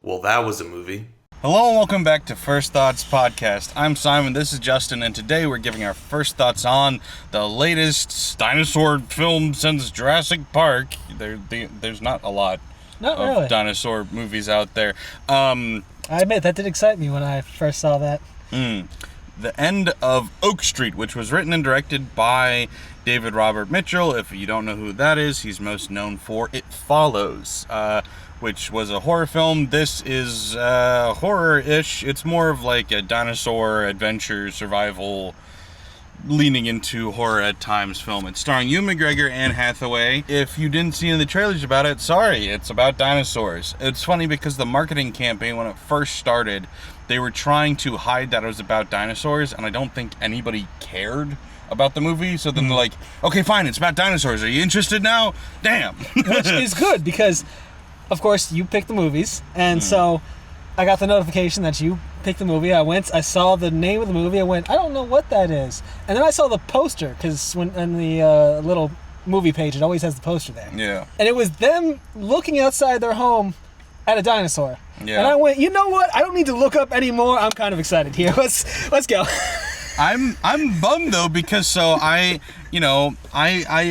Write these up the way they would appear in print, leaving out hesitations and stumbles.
Well, that was a movie. Hello and welcome back to First Thoughts Podcast. I'm Simon, this is Justin, and today we're giving our first thoughts on the latest dinosaur film since Jurassic Park. There's not a lot of dinosaur movies out there. I admit, that did excite me when I first saw that. The End of Oak Street, which was written and directed by David Robert Mitchell. If you don't know who that is, he's most known for It Follows, which was a horror film. This is horror-ish. It's more of like a dinosaur adventure survival leaning into horror at times film. It's starring Ewan McGregor, Anne Hathaway. If you didn't see any of the trailers about it, sorry, it's about dinosaurs. It's funny because the marketing campaign, when it first started, they were trying to hide that it was about dinosaurs, and I don't think anybody cared about the movie. So then they're like, okay, fine, it's about dinosaurs. Are you interested now? Damn. Which is good because, of course, you picked the movies, and so I got the notification that you picked the movie. I saw the name of the movie, I went, I don't know what that is. And then I saw the poster, because when in the little movie page, it always has the poster there. Yeah. And it was them looking outside their home at a dinosaur. Yeah. And I went, you know what? I don't need to look up anymore. I'm kind of excited here. Let's go. I'm bummed though, because I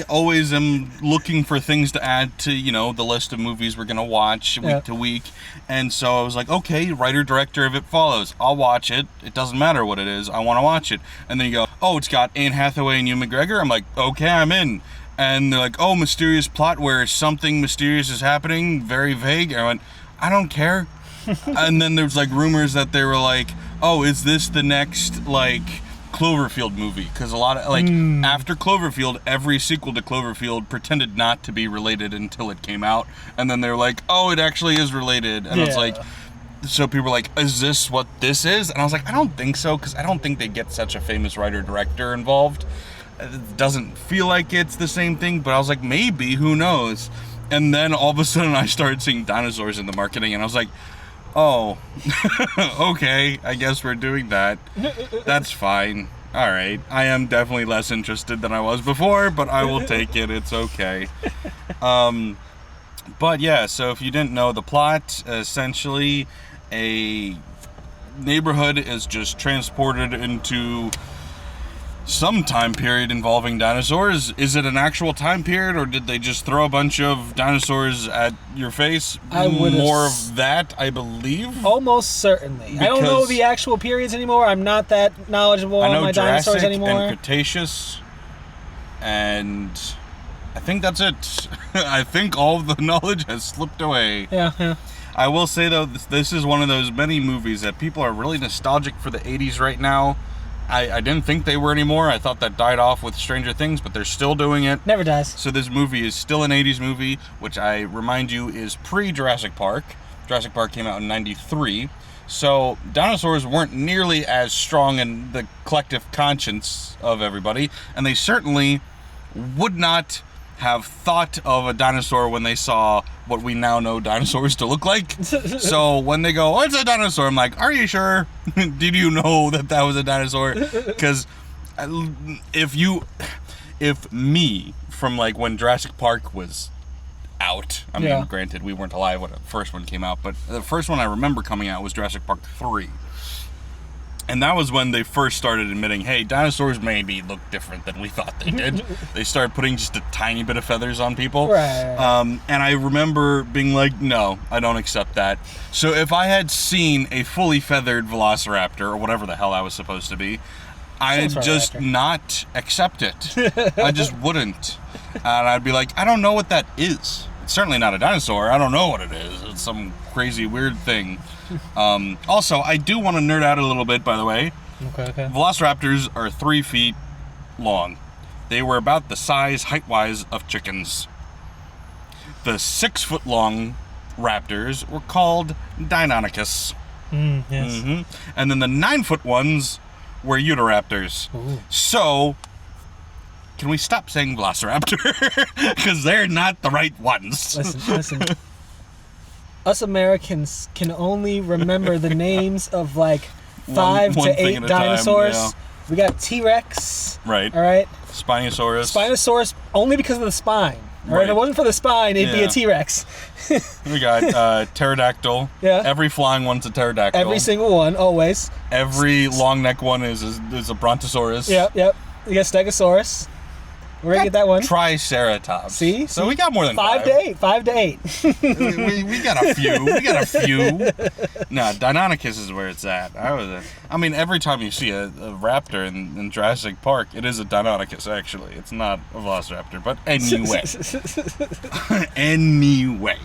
always am looking for things to add to, the list of movies we're gonna watch week to week. And so I was like, okay, writer director of It Follows, I'll watch it. It doesn't matter what it is, I want to watch it. And then you go, oh, it's got Anne Hathaway and Ewan McGregor. I'm like, okay, I'm in. And they're like, oh, mysterious plot where something mysterious is happening, very vague. And I went, I don't care. And then there's like rumors that they were like, oh, is this the next like Cloverfield movie? Because a lot of after Cloverfield, every sequel to Cloverfield pretended not to be related until it came out, and then they're like, oh, it actually is related. And it's like, so people were like, is this what this is? And I was like, I don't think so, because I don't think they get such a famous writer director involved. It doesn't feel like it's the same thing, but I was like, maybe, who knows? And then all of a sudden I started seeing dinosaurs in the marketing, and I was like, oh, okay, I guess we're doing that. That's fine. All right. I am definitely less interested than I was before, but I will take it. It's okay. But yeah, so if you didn't know the plot, essentially a neighborhood is just transported into some time period involving dinosaurs. Is it an actual time period, or did they just throw a bunch of dinosaurs at your face? More of that, I believe. Almost certainly. I don't know the actual periods anymore. I'm not that knowledgeable on my Jurassic dinosaurs anymore. And Cretaceous, and I think that's it. I think all of the knowledge has slipped away. Yeah. I will say, though, this is one of those many movies that people are really nostalgic for the 80s right now. I didn't think they were anymore. I thought that died off with Stranger Things, but they're still doing it. Never dies. So this movie is still an 80s movie, which I remind you is pre-Jurassic Park. Jurassic Park came out in 93. So dinosaurs weren't nearly as strong in the collective conscience of everybody, and they certainly would not have thought of a dinosaur when they saw what we now know dinosaurs to look like. So when they go, oh, it's a dinosaur, I'm like, are you sure? Did you know that was a dinosaur? Because if me, from like when Jurassic Park was out, I mean, granted, we weren't alive when the first one came out, but the first one I remember coming out was Jurassic Park 3. And that was when they first started admitting, hey, dinosaurs maybe look different than we thought they did. They started putting just a tiny bit of feathers on people. Right. And I remember being like, no, I don't accept that. So if I had seen a fully feathered velociraptor, or whatever the hell I was supposed to be, I'd just not accept it. I just wouldn't. And I'd be like, I don't know what that is. It's certainly not a dinosaur. I don't know what it is. It's some crazy weird thing. Also, I do want to nerd out a little bit, by the way. Okay. Velociraptors are 3 feet long. They were about the size, height-wise, of chickens. The 6-foot-long raptors were called Deinonychus. Yes. Mm-hmm. And then the 9-foot ones were Utahraptors. Ooh. So, can we stop saying Velociraptor? Because they're not the right ones. Listen. Us Americans can only remember the names of like 5 to 8 dinosaurs. Time, We got T-Rex. Right. All right. Spinosaurus. Spinosaurus only because of the spine. Or if it wasn't for the spine, it'd be a Yeah. T-Rex. We got pterodactyl. Yeah. Every flying one's a pterodactyl. Every single one, always. Every long neck one is a brontosaurus. Yep. You got Stegosaurus. We're gonna get that one. Triceratops. See? So we got more than 5 to 8. 5 to 8. we got a few. We got a few. No, Deinonychus is where it's at. I mean, every time you see a raptor in Jurassic Park, it is a Deinonychus, actually. It's not a velociraptor, but anyway. Anyway.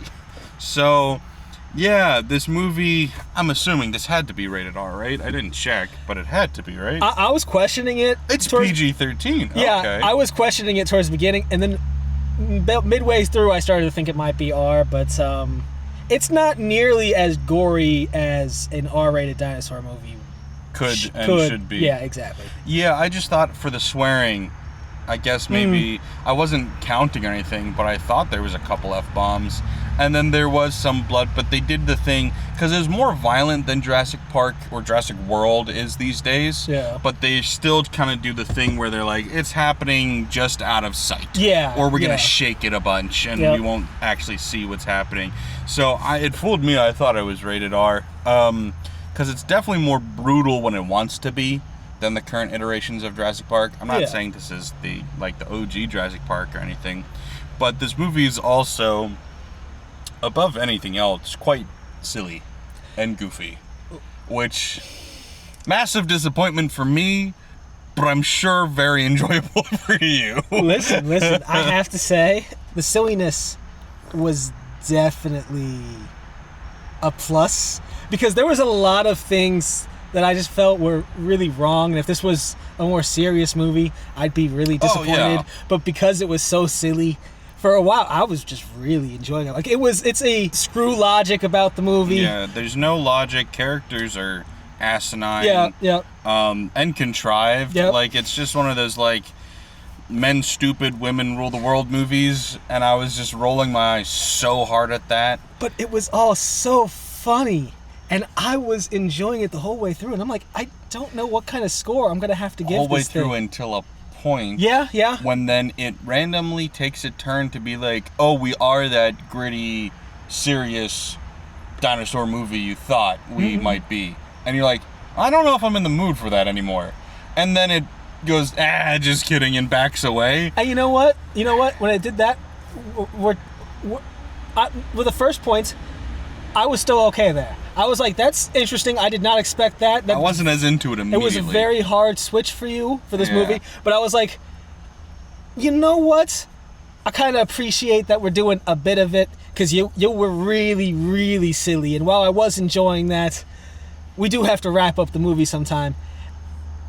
So, yeah, this movie, I'm assuming this had to be rated R, right? I didn't check, but it had to be, right? I was questioning it. It's PG-13. Yeah, okay. I was questioning it towards the beginning, and then midway through, I started to think it might be R, but it's not nearly as gory as an R-rated dinosaur movie could should be. Yeah, exactly. Yeah, I just thought for the swearing, I guess maybe I wasn't counting or anything, but I thought there was a couple F-bombs. And then there was some blood, but they did the thing, because it was more violent than Jurassic Park or Jurassic World is these days. Yeah. But they still kind of do the thing where they're like, it's happening just out of sight. Yeah. Or we're going to shake it a bunch, and we won't actually see what's happening. So it fooled me. I thought it was rated R. Because it's definitely more brutal when it wants to be than the current iterations of Jurassic Park. I'm not saying this is the OG Jurassic Park or anything. But this movie is also, above anything else, quite silly and goofy, which massive disappointment for me, but I'm sure very enjoyable for you. Listen, I have to say, the silliness was definitely a plus, because there was a lot of things that I just felt were really wrong, and if this was a more serious movie, I'd be really disappointed. But because it was so silly, for a while, I was just really enjoying it. Like, it's a screw logic about the movie. Yeah, there's no logic. Characters are asinine. Yeah. And contrived. Yep. Like, it's just one of those, men stupid, women rule the world movies, and I was just rolling my eyes so hard at that. But it was all so funny, and I was enjoying it the whole way through, and I'm like, I don't know what kind of score I'm going to have to give this thing. Whole way through until a point. Yeah. When then it randomly takes a turn to be like, oh, we are that gritty, serious dinosaur movie you thought we might be. And you're like, I don't know if I'm in the mood for that anymore. And then it goes, just kidding, and backs away. And you know what? When it did that, with the first point, I was still okay there. I was like, that's interesting. I did not expect that. I wasn't as into it immediately. It was a very hard switch for you for this movie. But I was like, you know what? I kind of appreciate that we're doing a bit of it, because you were really, really silly. And while I was enjoying that, we do have to wrap up the movie sometime.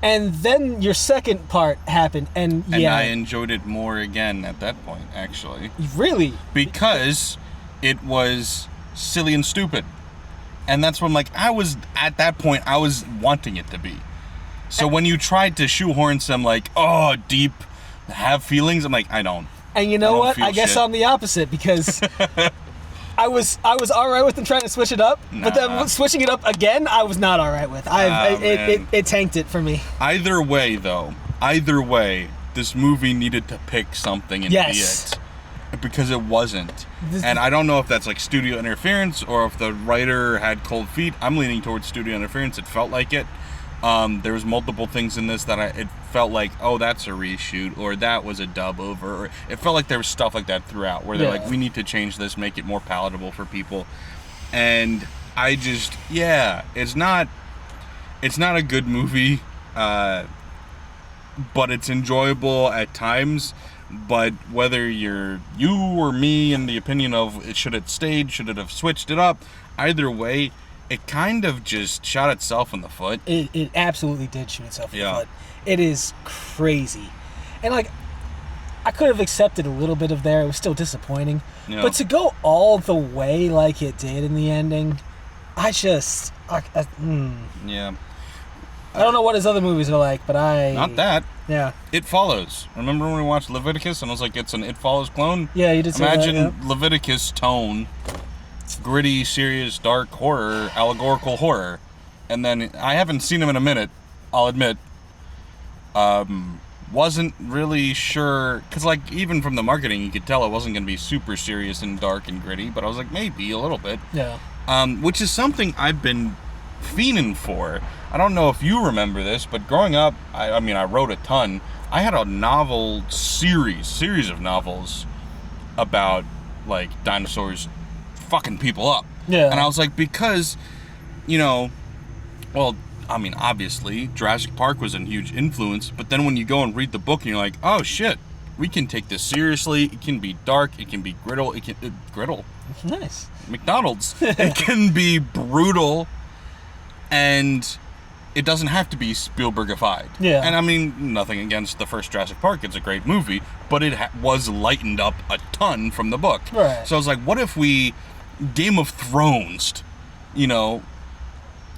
And then your second part happened, and I enjoyed it more again at that point, actually. Really? Because it was silly and stupid. And that's when, at that point, I was wanting it to be. So when you tried to shoehorn some, deep, have feelings, I'm like, I don't. And you know what? I guess shit. I'm the opposite, because I was all right with them trying to switch it up, but then switching it up again, I was not all right with. It tanked it for me. Either way, this movie needed to pick something and be it. Because it wasn't. And I don't know if that's studio interference or if the writer had cold feet. I'm leaning towards studio interference. It felt like it. There was multiple things in this that it felt like, oh, that's a reshoot, or that was a dub over, or it felt like there was stuff like that throughout where they're like, we need to change this, make it more palatable for people. And I just, it's not a good movie, but it's enjoyable at times. But whether you're you or me in the opinion of should it stayed, should it have switched it up, either way, it kind of just shot itself in the foot. It absolutely did shoot itself in the foot. It is crazy. And I could have accepted a little bit of there. It was still disappointing. Yeah. But to go all the way like it did in the ending, I don't know what his other movies are like, but Not that. Yeah. It Follows. Remember when we watched Leviticus and I was like, it's an It Follows clone? Yeah, you did say that. Imagine Leviticus tone, gritty, serious, dark horror, allegorical horror. And then, I haven't seen him in a minute, I'll admit. wasn't really sure, because like even from the marketing you could tell it wasn't going to be super serious and dark and gritty, but I was like, maybe a little bit. Yeah. Which is something I've been fiending for. I don't know if you remember this, but growing up, I mean, I wrote a ton. I had a novel series of novels about like dinosaurs fucking people up. Yeah. And I was like, because, you know, well, I mean, obviously, Jurassic Park was a huge influence, but then when you go and read the book and you're like, oh shit, we can take this seriously, it can be dark, it can be griddle. Nice. McDonald's. It can be brutal, and it doesn't have to be Spielbergified. Yeah. And I mean, nothing against the first Jurassic Park, it's a great movie, but it was lightened up a ton from the book. Right. So I was like, what if we Game of Thrones, you know,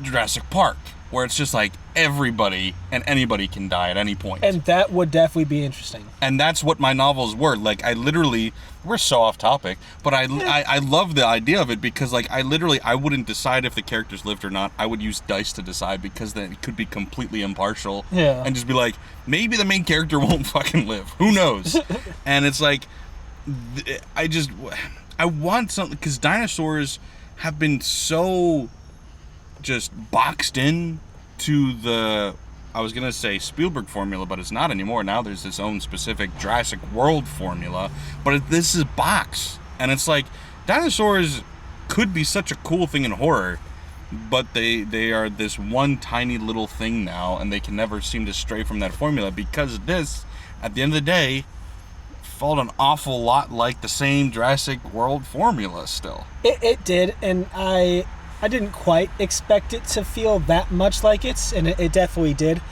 Jurassic Park, where it's just like everybody and anybody can die at any point. And that would definitely be interesting. And that's what my novels were. Like, I literally, we're so off topic, but I love the idea of it because, like, I wouldn't decide if the characters lived or not. I would use dice to decide because then it could be completely impartial. Yeah. And just be like, maybe the main character won't fucking live. Who knows? And it's like, I want something, because dinosaurs have been so just boxed in to the, I was gonna say Spielberg formula, but it's not anymore. Now there's this own specific Jurassic World formula, but this is box, and it's like dinosaurs could be such a cool thing in horror, but they are this one tiny little thing now, and they can never seem to stray from that formula, because this, at the end of the day, felt an awful lot like the same Jurassic World formula still. It did, and I didn't quite expect it to feel that much like it, and it definitely did.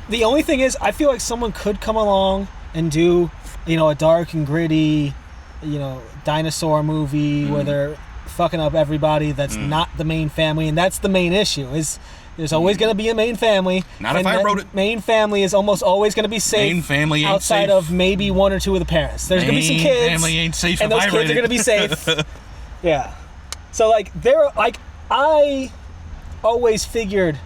The only thing is, I feel like someone could come along and do, you know, a dark and gritty, you know, dinosaur movie where they're fucking up everybody that's not the main family, and that's the main issue, is there's always going to be a main family. Not if I wrote it. Main family is almost always going to be safe. Main family ain't outside safe. of maybe one or two of the parents. There's going to be some kids. Family ain't safe and if those I kids write are going to it. be safe. Yeah. So like I always figured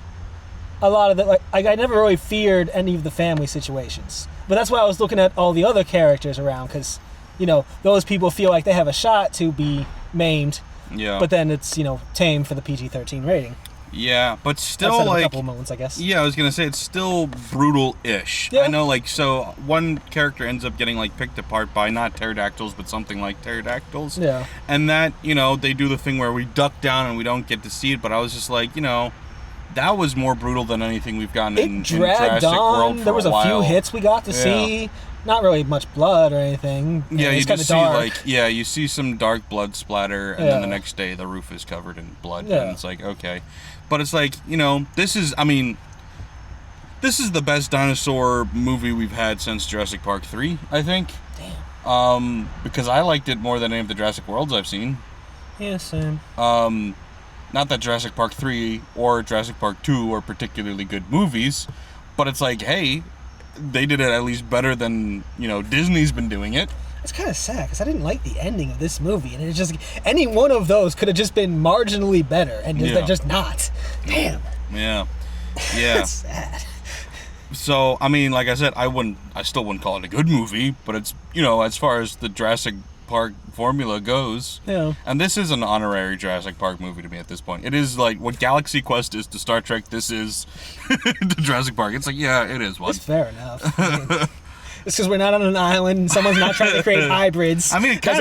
a lot of the like I never really feared any of the family situations. But that's why I was looking at all the other characters around, because, you know, those people feel like they have a shot to be maimed. Yeah. But then it's, you know, tame for the PG-13 rating. Yeah, but still, Outside of like, a couple of moments, I guess. yeah, I was gonna say it's still brutal-ish. Yeah. I know, like, so one character ends up getting like picked apart by not pterodactyls, but something like pterodactyls. Yeah. And that, you know, they do the thing where we duck down and we don't get to see it. But I was just like, you know, that was more brutal than anything we've gotten in dragged Jurassic on. World for There was a while. few hits we got to see. Not really much blood or anything. Yeah, It's you kinda just see dark. like, yeah, you see some dark blood splatter, and Yeah. then the next day the roof is covered in blood, Yeah. and it's like, okay. But it's like, you know, this is the best dinosaur movie we've had since Jurassic Park 3, I think. Damn. Because I liked it more than any of the Jurassic Worlds I've seen. Yeah, same. Not that Jurassic Park 3 or Jurassic Park 2 are particularly good movies, but it's like, hey, they did it at least better than, you know, Disney's been doing it. It's kind of sad because I didn't like the ending of this movie, and it's just any one of those could have just been marginally better, and Yeah. they're just not. Damn. Yeah. Yeah. That's sad. So, I mean, like I said, I still wouldn't call it a good movie, but it's, you know, as far as the Jurassic Park formula goes. Yeah. And this is an honorary Jurassic Park movie to me at this point. It is like what Galaxy Quest is to Star Trek, this is to Jurassic Park. It's like, yeah, it is one. It's fair enough. I mean, it's because we're not on an island and someone's not trying to create hybrids. I mean, it kind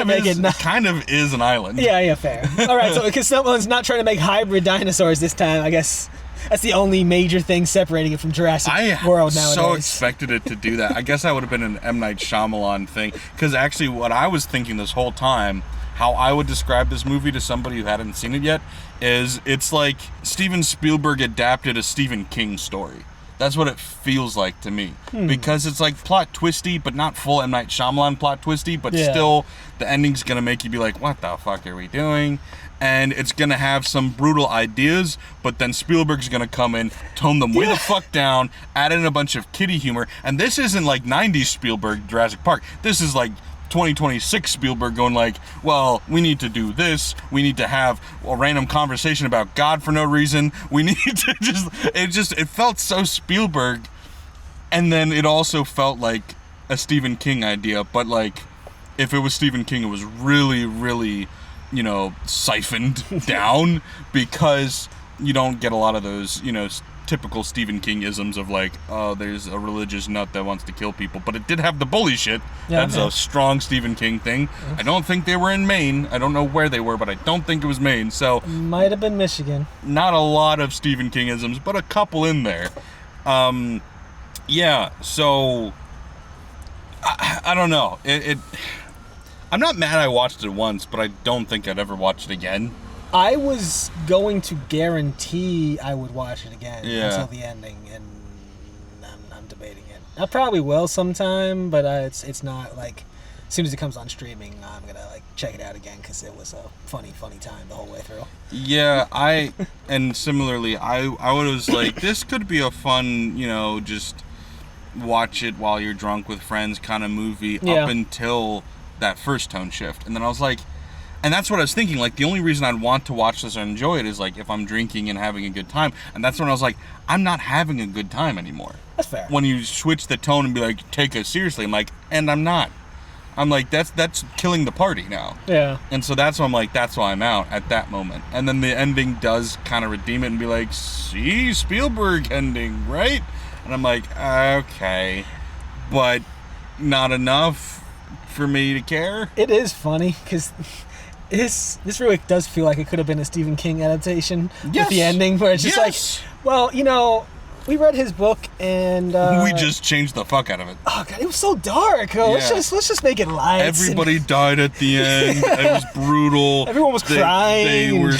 of is an island. Yeah, fair. All right, so because someone's not trying to make hybrid dinosaurs this time, I guess that's the only major thing separating it from Jurassic World nowadays. I so expected it to do that. I guess that would have been an M. Night Shyamalan thing. Because actually what I was thinking this whole time, how I would describe this movie to somebody who hadn't seen it yet, is it's like Steven Spielberg adapted a Stephen King story. That's what it feels like to me. Because it's like plot twisty, but not full M. Night Shyamalan plot twisty, but still the ending's going to make you be like, what the fuck are we doing? And it's going to have some brutal ideas, but then Spielberg's going to come in, tone them way the fuck down, add in a bunch of kiddie humor. And this isn't like 90s Spielberg Jurassic Park. This is like 2026 Spielberg going like, well, we need to do this. We need to have a random conversation about God for no reason. We need to it felt so Spielberg And then it also felt like a Stephen King idea, but like if it was Stephen King, it was really, really, siphoned down, because you don't get a lot of those, typical Stephen King isms of like, oh, there's a religious nut that wants to kill people. But it did have the bully shit. Yeah, That's a strong Stephen King thing. I don't think they were in Maine. I don't know where they were, but I don't think it was Maine. So Might have been Michigan. not a lot of Stephen King isms, but a couple in there. Yeah, so I don't know. I'm not mad I watched it once, but I don't think I'd ever watch it again. I was going to guarantee I would watch it again until the ending, and I'm debating it. I probably will sometime, but it's not like as soon as it comes on streaming, I'm gonna like check it out again because it was a funny time the whole way through. Yeah, and similarly, I was like, this could be a fun, just watch it while you're drunk with friends kind of movie up until that first tone shift, and then I was like. And that's what I was thinking, like, the only reason I'd want to watch this or enjoy it is, like, if I'm drinking and having a good time. And that's when I was like, I'm not having a good time anymore. That's fair. When you switch the tone and be like, take us seriously, I'm like, and I'm not. I'm like, that's killing the party now. Yeah. And so that's why I'm like, that's why I'm out at that moment. And then the ending does kind of redeem it and be like, see, Spielberg ending, right? And I'm like, okay. But not enough for me to care. It is funny, because... This really does feel like it could have been a Stephen King adaptation with the ending, where it's just like, well, we read his book and we just changed the fuck out of it. Oh god, it was so dark. Let's just make it light. Everybody died at the end. It was brutal. Everyone was crying. They were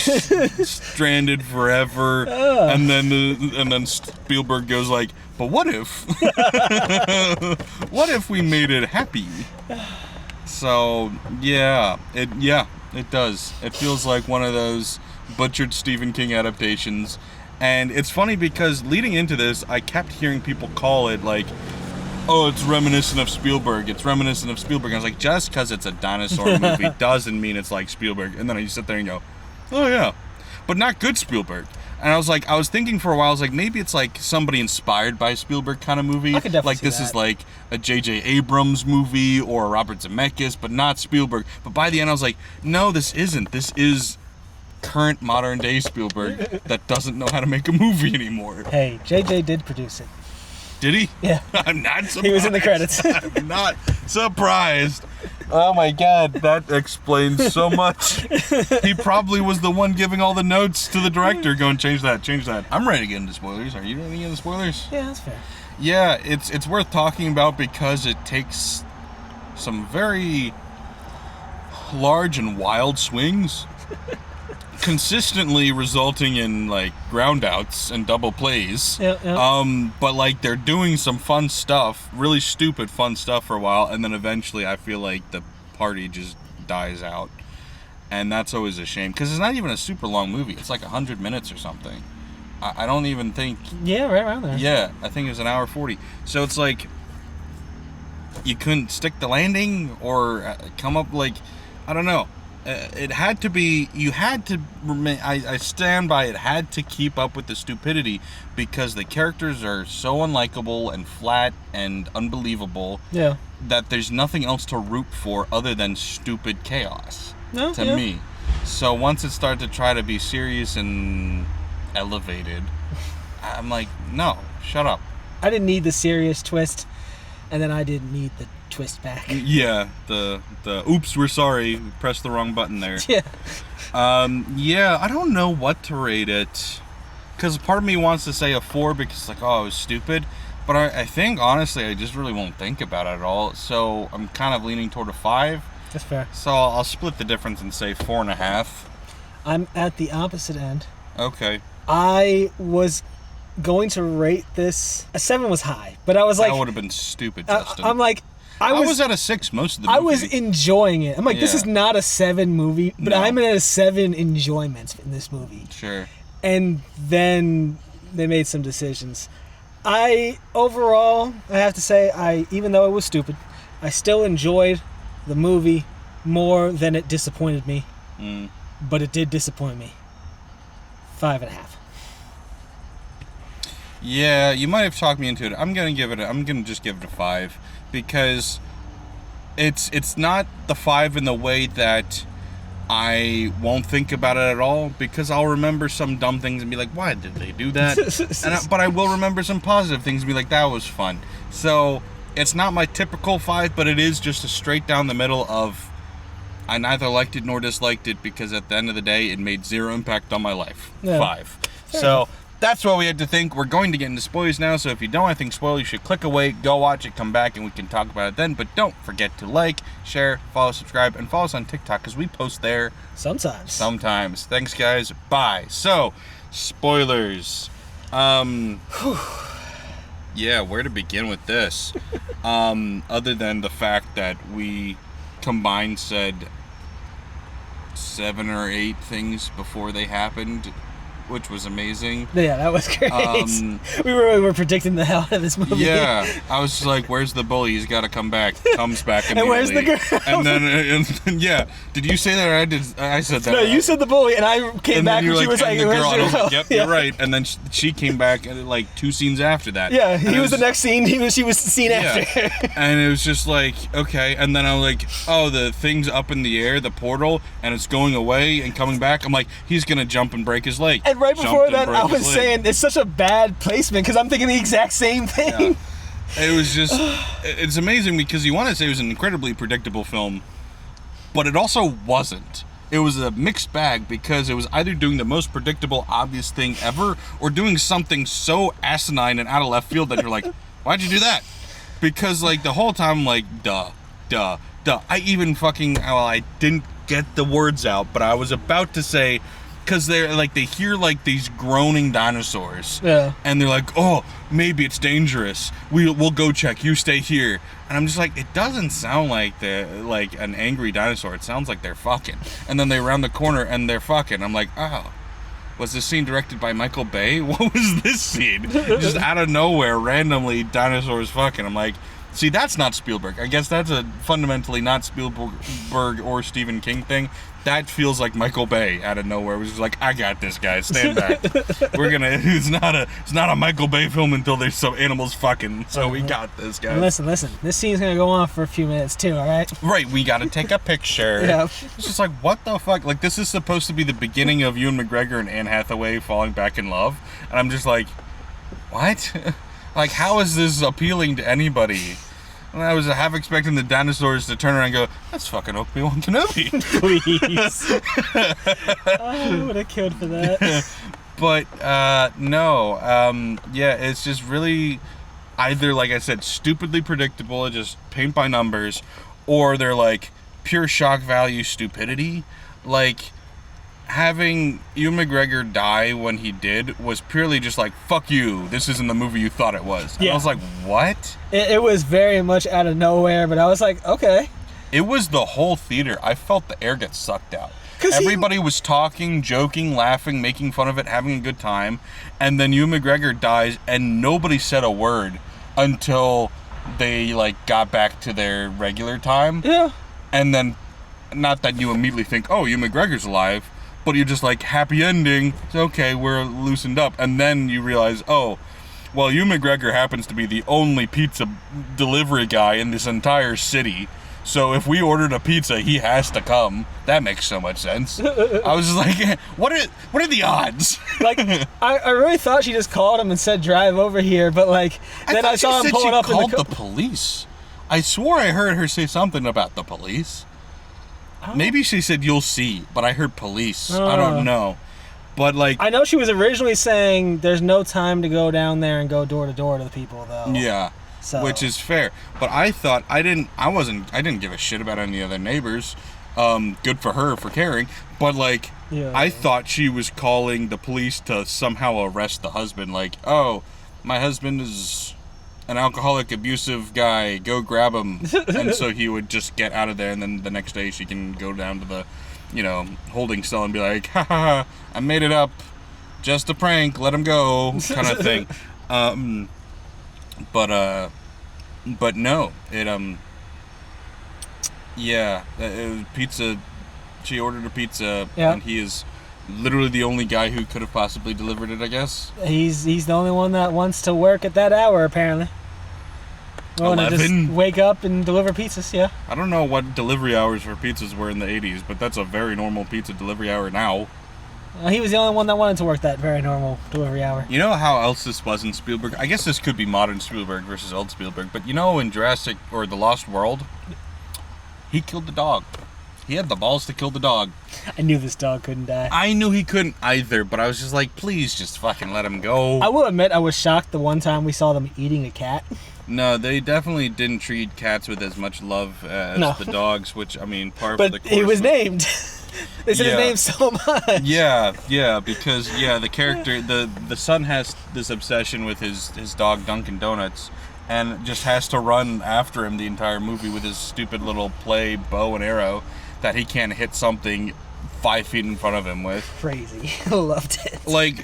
stranded forever. And then Spielberg goes like, but what if? What if we made it happy? So it does. It feels like one of those butchered Stephen King adaptations. And it's funny because leading into this, I kept hearing people call it like, oh, it's reminiscent of Spielberg. It's reminiscent of Spielberg. I was like, just because it's a dinosaur movie doesn't mean it's like Spielberg. And then I just sit there and go, oh yeah. But not good Spielberg. And I was thinking for a while, I was like, maybe it's like somebody inspired by Spielberg kind of movie. I could definitely see this that. Is like a J.J. Abrams movie or a Robert Zemeckis, but not Spielberg. But by the end, I was like, no, this isn't. This is current modern day Spielberg that doesn't know how to make a movie anymore. Hey, J.J. did produce it. Did he? Yeah. I'm not surprised. He was in the credits. I'm not surprised. Oh my god, that explains so much. He probably was the one giving all the notes to the director going, change that. I'm ready to get into spoilers. Are you ready to get into spoilers? Yeah, that's fair. Yeah, it's worth talking about because it takes some very large and wild swings, consistently resulting in like ground outs and double plays. Yeah. But like they're doing some fun stuff, really stupid fun stuff for a while, and then eventually I feel like the party just dies out, and that's always a shame because it's not even a super long movie. It's like 100 minutes or something. I don't even think. Yeah, right around there. Yeah, I think it was an hour 40. So it's like you couldn't stick the landing or come up like, I don't know. It had to be, you had to remain, I stand by it, had to keep up with the stupidity because the characters are so unlikable and flat and unbelievable that there's nothing else to root for other than stupid chaos to me. So once it started to try to be serious and elevated, I'm like, no, shut up. I didn't need the serious twist, and then I didn't need the twist back. Yeah, the oops, we're sorry, we pressed the wrong button there. Yeah. Yeah, I don't know what to rate it, because part of me wants to say a 4 because it's like, oh, it was stupid, but I think honestly I just really won't think about it at all, so I'm kind of leaning toward a 5. That's fair. So I'll split the difference and say 4.5. I'm at the opposite end. Okay. I was going to rate this, a 7 was high, but I was like, that would have been stupid, Justin. I'm like, I was at a 6 most of the movie. I was enjoying it. I'm like, this Yeah. is not a 7 movie, but No. I'm at a 7 enjoyments in this movie. Sure. And then they made some decisions. Overall, I have to say, even though it was stupid, I still enjoyed the movie more than it disappointed me. But it did disappoint me. 5.5. Yeah, you might have talked me into it. I'm gonna just give it a 5 because it's not the 5 in the way that I won't think about it at all, because I'll remember some dumb things and be like, why did they do that? But I will remember some positive things and be like, that was fun. So it's not my typical 5, but it is just a straight down the middle of I neither liked it nor disliked it, because at the end of the day, it made 0 impact on my life. Yeah. 5. Fair So enough. that's what we had to think. We're going to get into spoilers now, so if you don't want anything spoiled, you should click away, go watch it, come back, and we can talk about it then. But don't forget to like, share, follow, subscribe, and follow us on TikTok, because we post there sometimes. Thanks, guys. Bye. So, spoilers. Yeah, where to begin with this? Other than the fact that we combined said 7 or 8 things before they happened, which was amazing. Yeah, that was great. We were predicting the hell out of this movie. Yeah, I was just like, "Where's the bully? He's got to come back." Comes back And immediately. where's the girl? And then yeah, did you say that? Or I did. I said that. No, you said the bully, and I came And back then and she was like, "And the "Where's girl?" your And I was girl?" like, "Yep, you're right." And then she came back like 2 scenes after that. Yeah, And he it was the next scene. She was the scene after. And it was just like, okay. And then I was like, oh, the thing's up in the air, the portal, and it's going away and coming back. I'm like, he's gonna jump and break his leg. And right Jumped before and that, broke I his was leg. saying it's such a bad placement because I'm thinking the exact same thing. Yeah. It was just, it's amazing because you want to say it was an incredibly predictable film, but it also wasn't. It was a mixed bag because it was either doing the most predictable, obvious thing ever, or doing something so asinine and out of left field that you're like, why'd you do that? Because like the whole time, I'm like, duh. I even I didn't get the words out, but I was about to say, because they're like, they hear like these groaning dinosaurs. Yeah. And they're like, oh, maybe it's dangerous. We'll go check. You stay here. And I'm just like, it doesn't sound like an angry dinosaur. It sounds like they're fucking. And then they round the corner and they're fucking. I'm like, oh, was this scene directed by Michael Bay? What was this scene? Just out of nowhere, randomly, dinosaurs fucking. I'm like, see, that's not Spielberg. I guess that's a fundamentally not Spielberg or Stephen King thing. That feels like Michael Bay out of nowhere. It was just like, I got this, guys. Stand back. It's not a Michael Bay film until there's some animals fucking. So we got this, guys. And listen. This scene's gonna go on for a few minutes too. All right. Right, we got to take a picture. Yeah. It's just like, what the fuck? Like, this is supposed to be the beginning of Ewan McGregor and Anne Hathaway falling back in love, and I'm just like, what? Like, how is this appealing to anybody? And I was half expecting the dinosaurs to turn around and go, that's fucking Obi-Wan Kenobi. Please. I would have killed for that. But, no. Yeah, it's just really either, like I said, stupidly predictable, just paint by numbers, or they're like pure shock value stupidity. Like, having Ewan McGregor die when he did was purely just like, fuck you, this isn't the movie you thought it was. And Yeah. I was like, what? It was very much out of nowhere, but I was like, okay. It was the whole theater. I felt the air get sucked out. 'Cause Everybody was talking, joking, laughing, making fun of it, having a good time. And then Ewan McGregor dies and nobody said a word until they like got back to their regular time. Yeah. And then, not that you immediately think, oh, Ewan McGregor's alive, but you're just like, happy ending. It's okay, we're loosened up. And then you realize, oh, well, Ewan McGregor happens to be the only pizza delivery guy in this entire city. So if we ordered a pizza, he has to come. That makes so much sense. I was just like, what are the odds? Like, I really thought she just called him and said, drive over here, but like, then I saw him pulling up in called the the police. I swore I heard her say something about the police. Maybe she said, you'll see, but I heard police. I don't know. But like, I know she was originally saying there's no time to go down there and go door to door to the people, though. yeah. So. Which is fair. But I thought I didn't give a shit about any other neighbors. Good for her for caring. But like, Yeah. I thought she was calling the police to somehow arrest the husband. Like, oh, my husband is an alcoholic, abusive guy. Go grab him. And so he would just get out of there. And then the next day she can go down to the, holding cell and be like, ha ha ha, I made it up. Just a prank. Let him go. Kind of thing. But no, it was pizza. She ordered a pizza, Yeah. and he is literally the only guy who could have possibly delivered it, I guess. He's the only one that wants to work at that hour, apparently. Well, to just wake up and deliver pizzas, yeah. I don't know what delivery hours for pizzas were in the 80s, but that's a very normal pizza delivery hour now. He was the only one that wanted to work that very normal delivery hour. You know how else this was in Spielberg? I guess this could be modern Spielberg versus old Spielberg, but you know in Jurassic, or The Lost World, he killed the dog. He had the balls to kill the dog. I knew this dog couldn't die. I knew he couldn't either, but I was just like, please just fucking let him go. I will admit, I was shocked the one time we saw them eating a cat. No, they definitely didn't treat cats with as much love as the dogs, which, I mean, part of the course. But he was named. They said his name so much. Yeah, because, the character, the son has this obsession with his dog Dunkin' Donuts, and just has to run after him the entire movie with his stupid little play bow and arrow that he can't hit something 5 feet in front of him with. Crazy. Loved it. Like,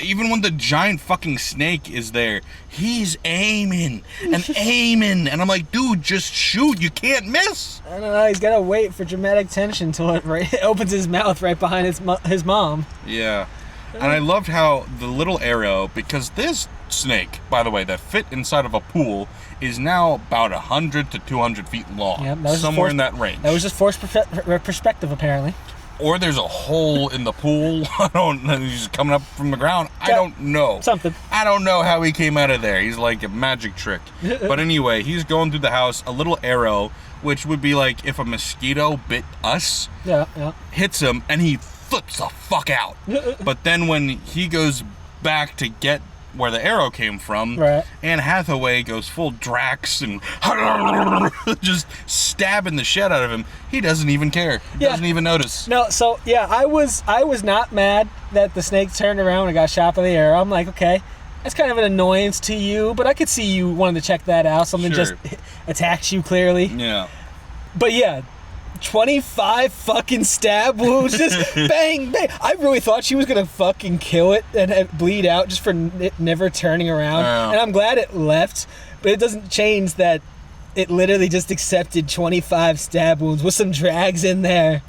even when the giant fucking snake is there, he's aiming and aiming, and I'm like, dude, just shoot, you can't miss. I don't know, he's gotta wait for dramatic tension till it opens his mouth right behind his mom. Yeah. And I loved how the little arrow, because this snake, by the way, that fit inside of a pool, is now about 100 to 200 feet long. Yep, somewhere in that range. That was just forced perspective, apparently. Or there's a hole in the pool. I don't know. He's just coming up from the ground. I don't know. Something. I don't know how he came out of there. He's like a magic trick. But anyway, he's going through the house. A little arrow, which would be like if a mosquito bit us, hits him, and he flips the fuck out. But then when he goes back to get where the arrow came from, Anne Hathaway goes full Drax and just stabbing the shit out of him. He doesn't even care. He doesn't even notice. No, so I was not mad that the snake turned around and got shot by the arrow. I'm like, okay, that's kind of an annoyance to you, but I could see you wanting to check that out. Something just attacks you clearly. Yeah. But 25 fucking stab wounds, just bang, bang. I really thought she was gonna fucking kill it and bleed out just for it never turning around. And I'm glad it left, but it doesn't change that it literally just accepted 25 stab wounds with some drags in there,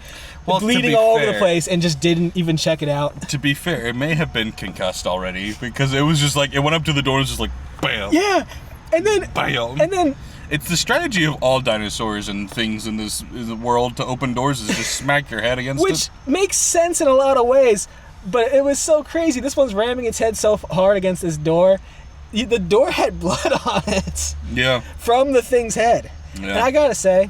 bleeding all over the place, and just didn't even check it out. To be fair, it may have been concussed already, because it was just like, it went up to the door and was just like, bam. Yeah, and then bam. And then it's the strategy of all dinosaurs and things in this world to open doors is just smack your head against it. Which makes sense in a lot of ways, but it was so crazy. This one's ramming its head so hard against this door. The door had blood on it. Yeah. From the thing's head. Yeah. And I gotta say,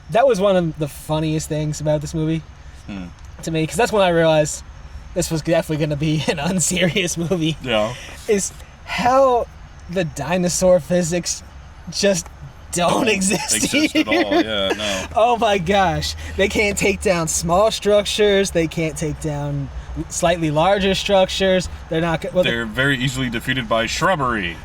that was one of the funniest things about this movie to me, because that's when I realized this was definitely going to be an unserious movie. Yeah. Is how the dinosaur physics just don't exist here. At all. Yeah, no. Oh my gosh. They can't take down small structures. They can't take down slightly larger structures. They're very easily defeated by shrubbery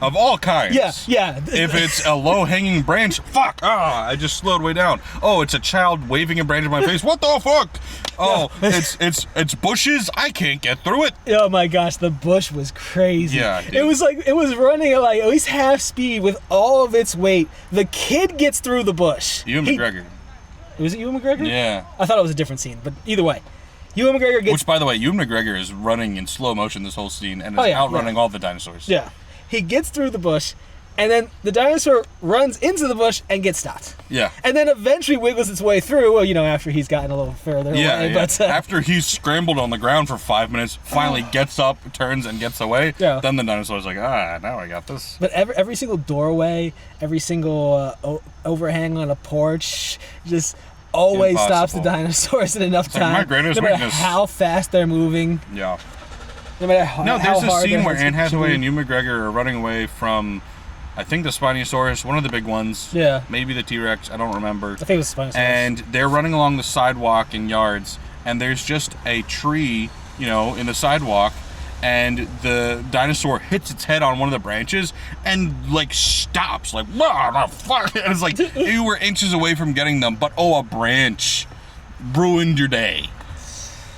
of all kinds. Yeah. If it's a low-hanging branch, fuck! I just slowed way down. Oh, it's a child waving a branch in my face. What the fuck? Oh, it's bushes. I can't get through it. Oh my gosh, the bush was crazy. Yeah, dude. It was running at like at least half speed with all of its weight. The kid gets through the bush. Ewan McGregor. Was it Ewan McGregor? Yeah. I thought it was a different scene, but either way. Ewan McGregor gets... Which, by the way, Ewan McGregor is running in slow motion this whole scene and is outrunning all the dinosaurs. Yeah. He gets through the bush, and then the dinosaur runs into the bush and gets stopped. Yeah. And then eventually wiggles its way through, well, after he's gotten a little further away. Yeah. But, after he's scrambled on the ground for 5 minutes, finally gets up, turns, and gets away, then the dinosaur's like, now I got this. But every single doorway, every single overhang on a porch, just... always stops the dinosaurs in enough time. Like my greatest no matter weakness. how fast they're moving. Yeah. No matter how hard. No, there's a scene where Anne Hathaway and Ewan McGregor are running away from, I think, the Spinosaurus, one of the big ones. Yeah. Maybe the T-Rex. I don't remember. I think it was Spinosaurus. And they're running along the sidewalk in yards, and there's just a tree, in the sidewalk. And the dinosaur hits its head on one of the branches and, stops. Like, what the fuck? And it's like, you were inches away from getting them, but, a branch ruined your day.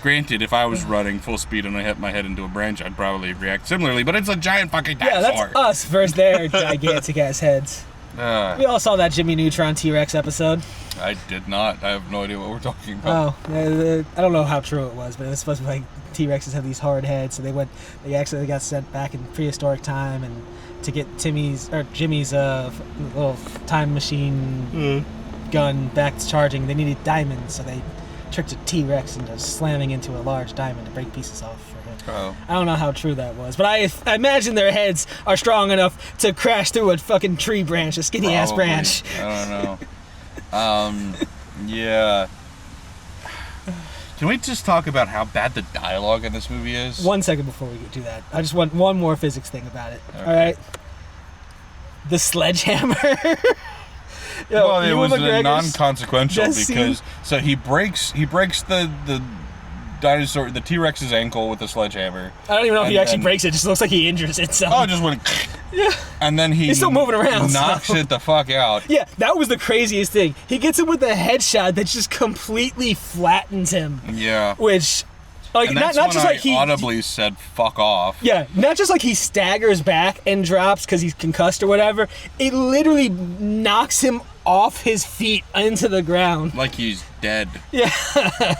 Granted, if I was running full speed and I hit my head into a branch, I'd probably react similarly, but it's a giant fucking dinosaur. Yeah, that's us versus their gigantic-ass heads. We all saw that Jimmy Neutron T-Rex episode. I did not. I have no idea what we're talking about. Oh, I don't know how true it was, but it was supposed to be like T-Rexes have these hard heads, so they actually got sent back in prehistoric time, and to get Jimmy's little time machine gun back to charging, they needed diamonds, so they tricked a T-Rex into slamming into a large diamond to break pieces off for him. Oh. I don't know how true that was, but I imagine their heads are strong enough to crash through a fucking tree branch, a skinny ass branch. I don't know. Yeah. Can we just talk about how bad the dialogue in this movie is? 1 second before we do that, I just want one more physics thing about it. Okay. All right, the sledgehammer. Well, it was non-consequential because so he breaks the dinosaur, the T-Rex's ankle with a sledgehammer. I don't even know if he actually breaks it. It just looks like he injures it. So. Oh, it just went. Yeah. And then he's still moving around. Knocks it the fuck out. Yeah, that was the craziest thing. He gets him with a headshot that just completely flattens him. Yeah. Which, like, and that's not when just like he audibly said "fuck off." Yeah, not just like he staggers back and drops because he's concussed or whatever. It literally knocks him off his feet into the ground. Like he's dead. Yeah.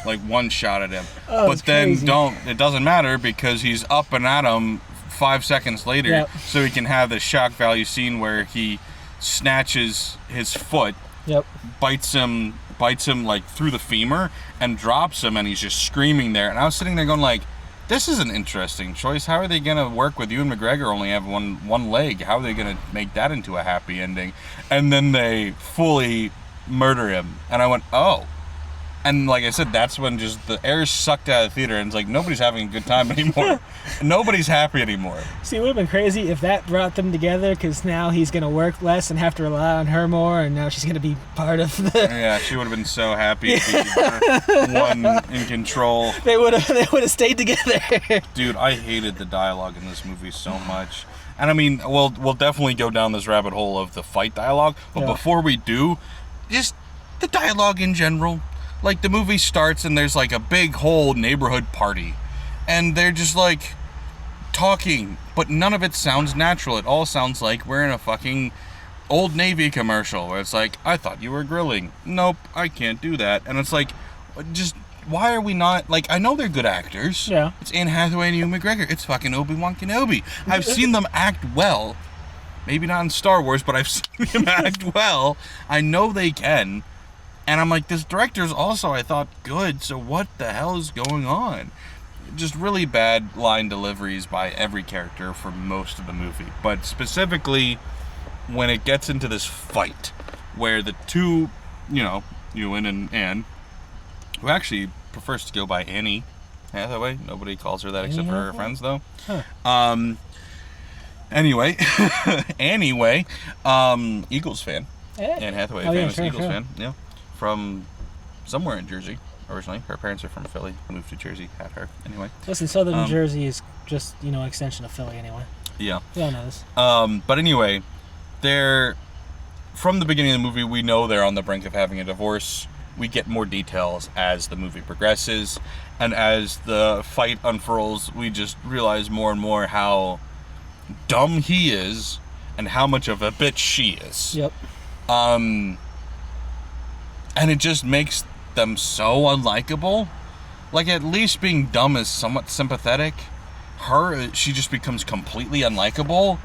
Like one shot at him. Oh, but then crazy. it doesn't matter because he's up and at him 5 seconds later. Yep. So he can have the shock value scene where he snatches his foot, Yep. bites him like through the femur and drops him, and he's just screaming there. And I was sitting there going like, this is an interesting choice. How are they going to work with Ewan McGregor only have one leg? How are they going to make that into a happy ending? And then they fully murder him. And I went, oh. And like I said, that's when just the air sucked out of the theater, and it's like nobody's having a good time anymore. Nobody's happy anymore. See, it would have been crazy if that brought them together, because now he's going to work less and have to rely on her more, and now she's going to be part of the... Yeah, she would have been so happy to be one in control. They would have stayed together. Dude, I hated the dialogue in this movie so much. And I mean, we'll definitely go down this rabbit hole of the fight dialogue, but Yeah. before we do, just the dialogue in general. Like, the movie starts and there's like a big whole neighborhood party, and they're just like talking, but none of it sounds natural. It all sounds like we're in a fucking Old Navy commercial where it's like, I thought you were grilling. Nope, I can't do that. And it's like, just why are we not, like, I know they're good actors. Yeah. It's Anne Hathaway and Ewan McGregor. It's fucking Obi-Wan Kenobi. I've seen them act well. Maybe not in Star Wars, but I've seen them act well. I know they can. And I'm like, this director's also, I thought, good, so what the hell is going on? Just really bad line deliveries by every character for most of the movie. But specifically, when it gets into this fight, where the two, Ewan and Anne, who actually prefers to go by Annie Hathaway. Nobody calls her that except for her friends, though. Huh. Anyway, Eagles fan. Yeah. Anne Hathaway, Oh, yeah, famous sure, Eagles sure. fan. Yeah. From somewhere in Jersey, originally. Her parents are from Philly, moved to Jersey, had her. Anyway. Listen, Southern Jersey is just, extension of Philly anyway. Yeah. We all know this. But anyway, from the beginning of the movie, we know they're on the brink of having a divorce. We get more details as the movie progresses, and as the fight unfurls, we just realize more and more how dumb he is and how much of a bitch she is. Yep. And it just makes them so unlikable. Like, at least being dumb is somewhat sympathetic. She just becomes completely unlikable.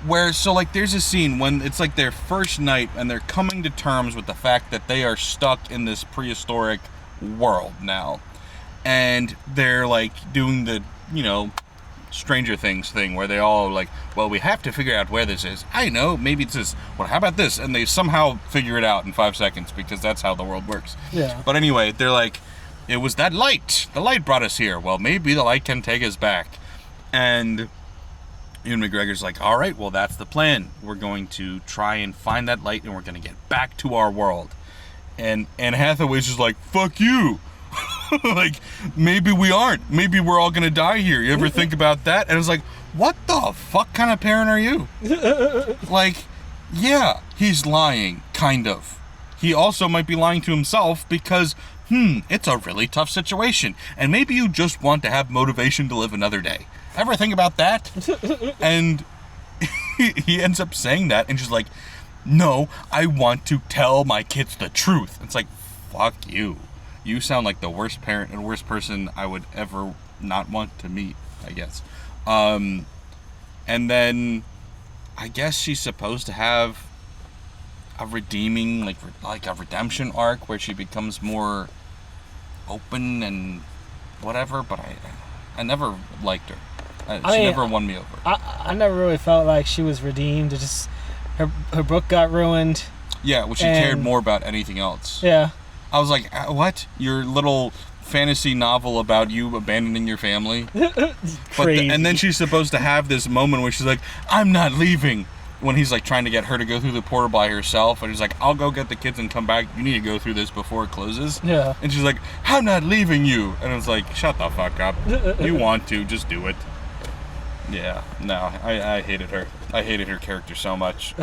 There's a scene when it's like their first night and they're coming to terms with the fact that they are stuck in this prehistoric world now. And they're like doing the, Stranger Things thing where they all like, well, we have to figure out where this is. I know, maybe it's this. Well, how about this? And they somehow figure it out in 5 seconds because that's how the world works. Yeah. But anyway, they're like, it was that light. The light brought us here. Well, maybe the light can take us back. And Ewan McGregor's like, all right, well, that's the plan. We're going to try and find that light and we're going to get back to our world. And Hathaway's just like, fuck you. Like, maybe we aren't. Maybe we're all gonna die here. You ever think about that? And it's like, what the fuck kind of parent are you? Like, yeah, he's lying, kind of. He also might be lying to himself because, it's a really tough situation. And maybe you just want to have motivation to live another day. Ever think about that? And he ends up saying that and just like, no, I want to tell my kids the truth. It's like, fuck you. You sound like the worst parent and worst person I would ever not want to meet, I guess. And then I guess she's supposed to have a redeeming, like a redemption arc where she becomes more open and whatever, but I never liked her. She never won me over. I never really felt like she was redeemed. It just her book got ruined. Yeah, well, she cared more about anything else. Yeah. I was like, what? Your little fantasy novel about you abandoning your family? Crazy. And then she's supposed to have this moment where she's like, I'm not leaving. When he's like trying to get her to go through the portal by herself, and he's like, I'll go get the kids and come back. You need to go through this before it closes. Yeah. And she's like, I'm not leaving you. And it's like, shut the fuck up. You want to, just do it. Yeah, no, I hated her. I hated her character so much.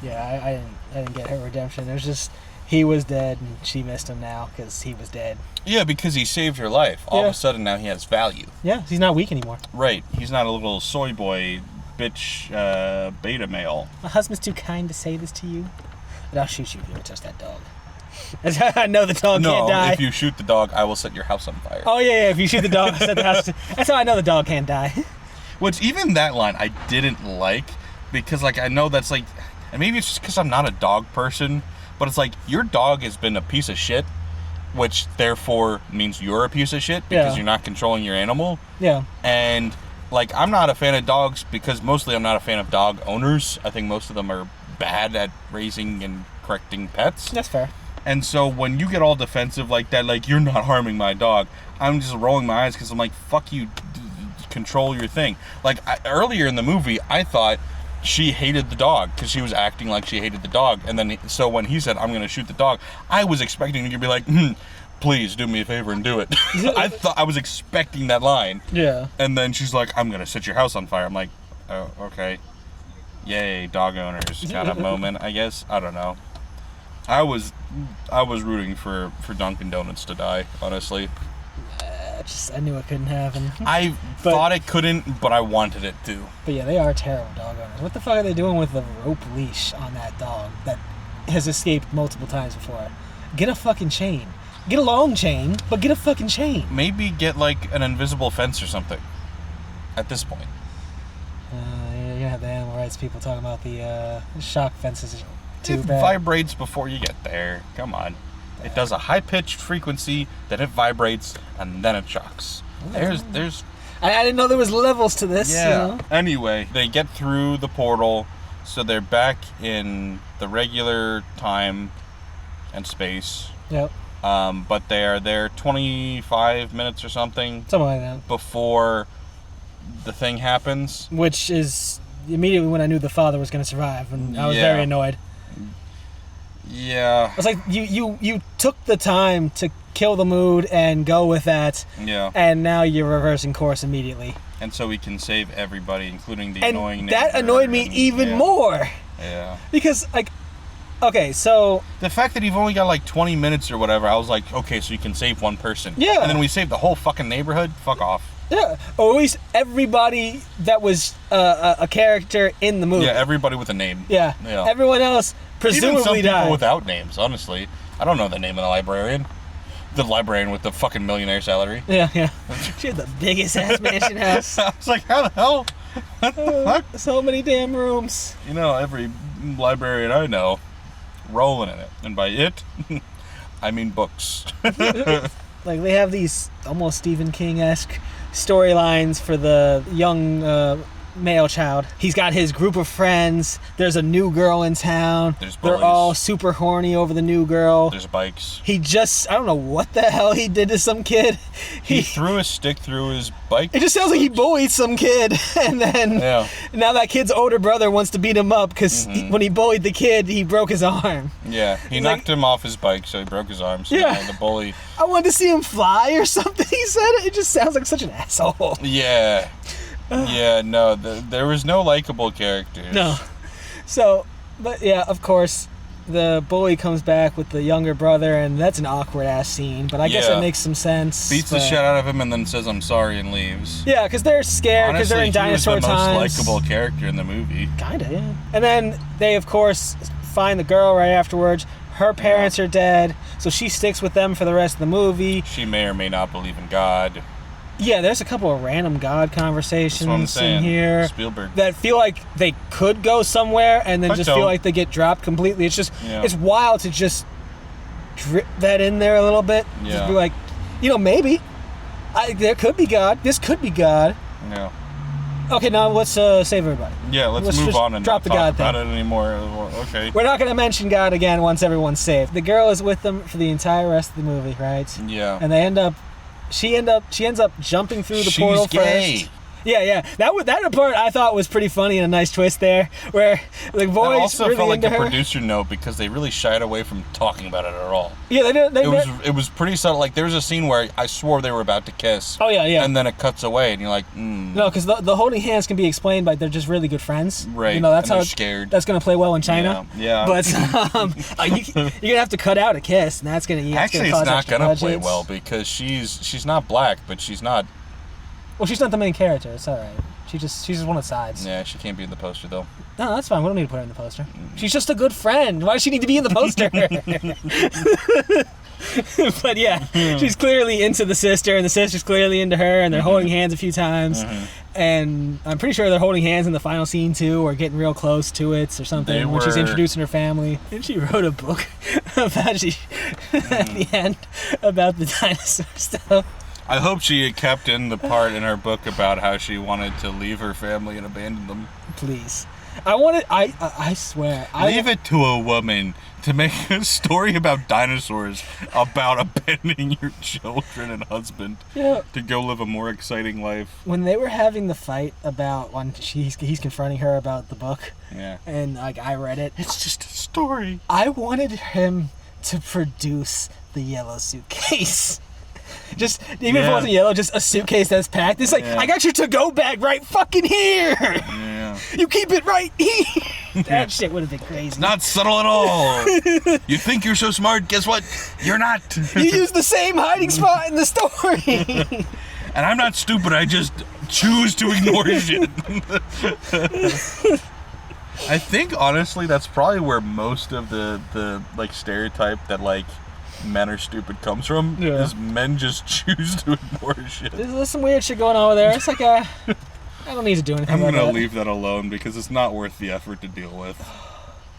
Yeah, I didn't get her redemption. It was just, he was dead, and she missed him now because he was dead. Yeah, because he saved her life. All of a sudden, now he has value. Yeah, he's not weak anymore. Right. He's not a little soy boy, bitch, beta male. My husband's too kind to say this to you, but I'll shoot you if you ever touch that dog. That's how I know the dog can't die. No, if you shoot the dog, I will set your house on fire. Oh, yeah, if you shoot the dog, I'll set the house. That's how I know the dog can't die. Which, even that line, I didn't like, because, like, I know that's, like, and maybe it's just because I'm not a dog person, but it's like, your dog has been a piece of shit, which, therefore, means you're a piece of shit, because you're not controlling your animal. Yeah. And, like, I'm not a fan of dogs, because mostly I'm not a fan of dog owners. I think most of them are bad at raising and correcting pets. That's fair. And so when you get all defensive like that, like, you're not harming my dog, I'm just rolling my eyes because I'm like, fuck you, control your thing. Like, earlier in the movie, I thought she hated the dog because she was acting like she hated the dog. And then, so when he said, I'm going to shoot the dog, I was expecting you to be like, please do me a favor and do it. I was expecting that line. Yeah. And then she's like, I'm going to set your house on fire. I'm like, oh, okay. Yay, dog owners kind of moment, I guess. I don't know. I was rooting for Dunkin' Donuts to die, honestly. I knew it couldn't happen. I thought it couldn't, but I wanted it to. But yeah, they are terrible dog owners. What the fuck are they doing with the rope leash on that dog that has escaped multiple times before? Get a fucking chain. Get a long chain, but get a fucking chain. Maybe get, like, an invisible fence or something at this point. You're gonna have the animal rights people talking about the shock fences. Too It bad. vibrates before you get there. Come on. It does a high-pitched frequency, then it vibrates, and then it shocks. There's I didn't know there was levels to this. Yeah. You know? Anyway, they get through the portal, so they're back in the regular time and space. Yep. But they are there 25 minutes or something Something like that. before the thing happens. Which is immediately when I knew the father was going to survive, and I was very annoyed. Yeah. It's like you took the time to kill the mood and go with that. Yeah. And now you're reversing course immediately. And so we can save everybody, including the And annoying that neighbor annoyed me and- even more. Yeah. Because, like, okay, so... The fact that you've only got like 20 minutes or whatever, I was like, okay, so you can save one person. Yeah. And then we saved the whole fucking neighborhood? Fuck off. Yeah, or at least everybody that was a character in the movie. Yeah, everybody with a name. Yeah. Yeah. Everyone else Even presumably some people died. without names, honestly. I don't know the name of the librarian. The librarian with the fucking millionaire salary. Yeah. She had the biggest ass mansion house. I was like, how the hell? What the fuck? So many damn rooms. You know, every librarian I know, rolling in it. And by it, I mean books. Like, they have these almost Stephen King-esque storylines for the young male child. He's got his group of friends. There's a new girl in town. There's They're bullies. all super horny over the new girl. There's bikes. He just, I don't know what the hell he did to some kid. He threw a stick through his bike. It just sounds like he bullied some kid, and then now that kid's older brother wants to beat him up because when he bullied the kid, he broke his arm. Yeah, he knocked him off his bike, so he broke his arm. So Yeah. the bully. I wanted to see him fly or something, he said. It just sounds like such an asshole. Yeah. Yeah, no, there was no likable characters. No. So, but yeah, of course, the bully comes back with the younger brother, and that's an awkward ass scene. But I guess it makes some sense. Beats the shit out of him and then says, "I'm sorry," and leaves. Yeah, because they're scared because they're in dinosaur times. Honestly, he was the most likable character in the movie. Kinda, yeah. And then they, of course, find the girl right afterwards. Her parents are dead, so she sticks with them for the rest of the movie. She may or may not believe in God. Yeah, there's a couple of random God conversations in here Spielberg. that feel like they could go somewhere and then just feel like they get dropped completely. It's just, it's wild to just drip that in there a little bit. Yeah. Just be like, maybe. There could be God. This could be God. Yeah. Okay, now let's save everybody. Yeah, let's move on and drop not talk about it anymore. Okay. We're not going to mention God again once everyone's saved. The girl is with them for the entire rest of the movie, right? Yeah. And they she ends up jumping through the portal first. Yeah. That part I thought was pretty funny and a nice twist there, where the boys It also really felt like into a her. producer note because they really shied away from talking about it at all. Yeah, they did. It was pretty subtle. Like there was a scene where I swore they were about to kiss. Oh yeah. And then it cuts away, and you're like, No, because the holding hands can be explained by they're just really good friends. Right. That's and how scared. That's gonna play well in China. Yeah. But you're gonna have to cut out a kiss, and that's gonna actually it's not gonna play well because she's not black, but she's not. Well, she's not the main character. It's all right. She's just one of the sides. Yeah, she can't be in the poster though. No, that's fine. We don't need to put her in the poster. She's just a good friend. Why does she need to be in the poster? But yeah, she's clearly into the sister, and the sister's clearly into her, and they're holding hands a few times. And I'm pretty sure they're holding hands in the final scene too, or getting real close to it, or something. When she's introducing her family, and she wrote a book about at the end about the dinosaur stuff. I hope she had kept in the part in her book about how she wanted to leave her family and abandon them. Please. I swear. Leave it to a woman to make a story about dinosaurs about abandoning your children and husband to go live a more exciting life. When they were having the fight about when he's confronting her about the book, and I read it. It's just a story. I wanted him to produce the yellow suitcase. Just even if it wasn't yellow, just a suitcase that's packed. It's like I got your to-go bag right fucking here. Yeah. You keep it right here. That shit would have been crazy. Not subtle at all. You think you're so smart? Guess what? You're not. You use the same hiding spot in the story. And I'm not stupid. I just choose to ignore shit. I think honestly, that's probably where most of the like stereotype that like men are stupid comes from. Is men just choose to ignore shit. There's some weird shit going on over there. It's like I don't need to do anything. I'm gonna leave that alone because it's not worth the effort to deal with.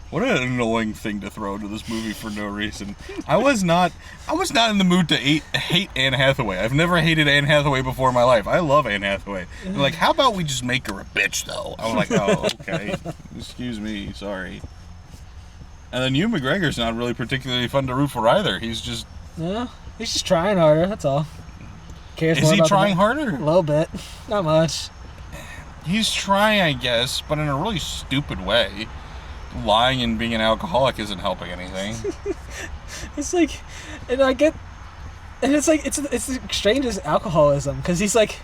What an annoying thing to throw into this movie for no reason. I was not in the mood to hate Anne Hathaway. I've never hated Anne Hathaway before in my life. I love Anne Hathaway. They're like, how about we just make her a bitch though? I'm like, oh, okay. Excuse me, sorry. And then Ewan McGregor's not really particularly fun to root for either. He's just trying harder. That's all. Is he trying harder? A little bit, not much. He's trying, I guess, but in a really stupid way. Lying and being an alcoholic isn't helping anything. It's like, and I get, and it's like it's the strangest alcoholism because he's like,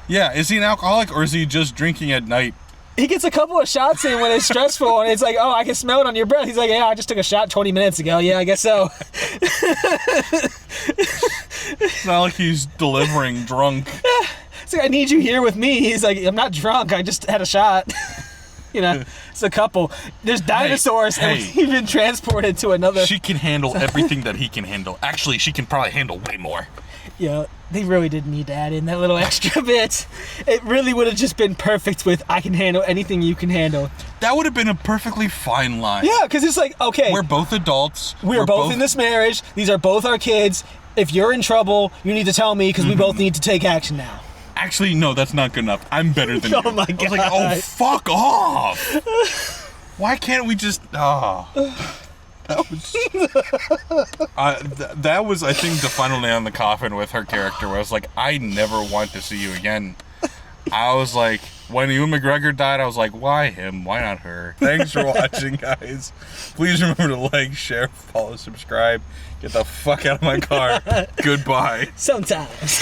yeah, is he an alcoholic or is he just drinking at night? He gets a couple of shots in when it's stressful, and it's like, oh, I can smell it on your breath. He's like, yeah, I just took a shot 20 minutes ago. Yeah, I guess so. It's not like he's delivering drunk. It's like, I need you here with me. He's like, I'm not drunk. I just had a shot. It's a couple. There's dinosaurs, and we've been transported to another. She can handle everything that he can handle. Actually, she can probably handle way more. Yeah, they really didn't need to add in that little extra bit. It really would have just been perfect with, I can handle anything you can handle. That would have been a perfectly fine line. Yeah, because it's like, okay. We're both adults. We're both in this marriage. These are both our kids. If you're in trouble, you need to tell me because we both need to take action now. Actually, no, that's not good enough. I'm better than you. Oh my God. I was like, oh, fuck off. Why can't we just... That was, I think, the final nail in the coffin with her character, where I was like, I never want to see you again. I was like, when Ewan McGregor died, I was like, why him? Why not her? Thanks for watching, guys. Please remember to like, share, follow, subscribe. Get the fuck out of my car. Goodbye. Sometimes.